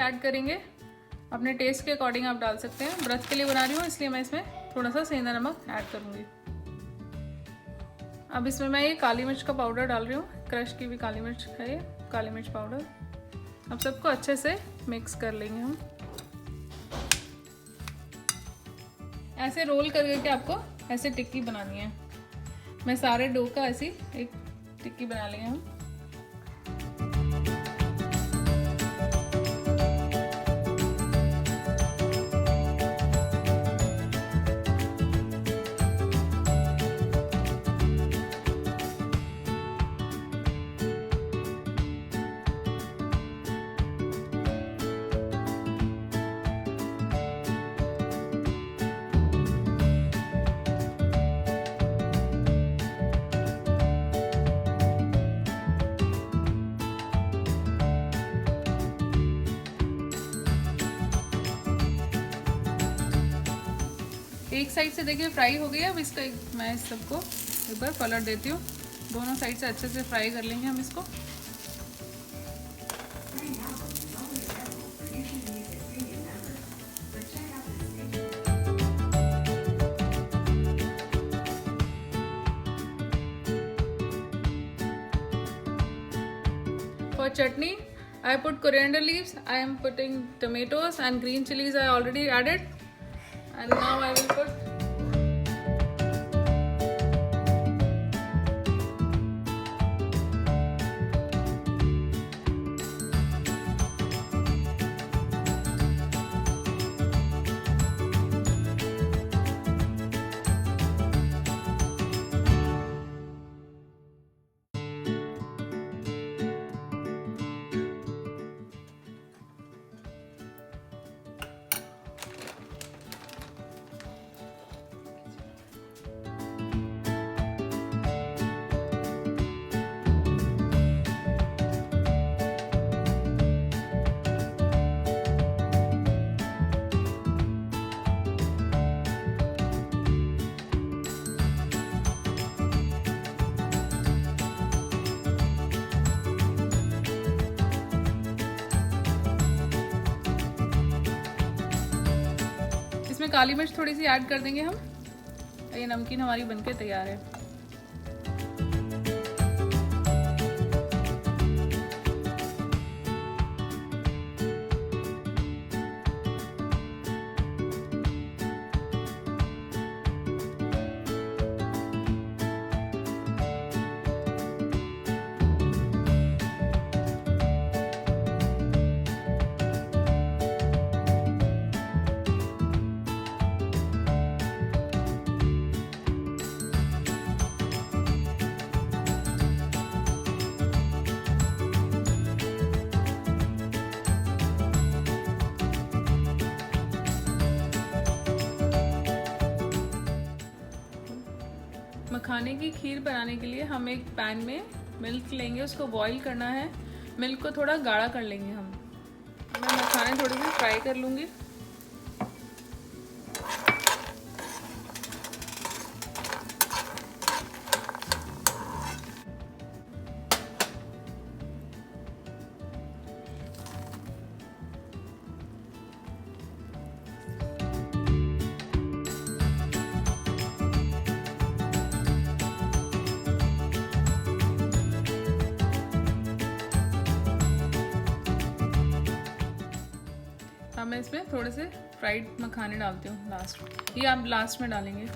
Add करेंगे, अपने test के अकॉर्डिंग आप डाल सकते हैं। व्रत के लिए बना रही हूँ इसलिए मैं इसमें थोड़ा सा सेंधा नमक ऐड करूँगी। अब इसमें मैं ये काली मिर्च का पाउडर डाल रही हूँ, क्रश की भी काली मिर्च है ये, काली मिर्च पाउडर। अब सबको अच्छे से मिक्स कर लेंगे हम। ऐसे रोल करके आपको ऐसे टिक्की बनानी है। मैं सारे डो का ऐसी एक टिक्की बना लेंगे हम। एक साइड से देखिए फ्राई हो गया। अब इसका मैं इस सबको एक बार पलट देती हूँ। दोनों साइड से अच्छे से फ्राई कर लेंगे हम इसको। For chutney, I put coriander leaves. I am putting tomatoes and green chilies I already added. And now I will put काली मिर्च थोड़ी सी ऐड कर देंगे हम। ये नमकीन हमारी बनके तैयार है। मखाने की खीर बनाने के लिए हम एक पैन में मिल्क लेंगे, उसको बॉईल करना है। मिल्क को थोड़ा गाढ़ा कर लेंगे हम। मैं मखाने थोड़ी सी फ्राई कर लूँगी। मैं इसमें थोड़े से फ्राइड मखाने डालती हूँ लास्ट में। ये आप लास्ट में डालेंगे।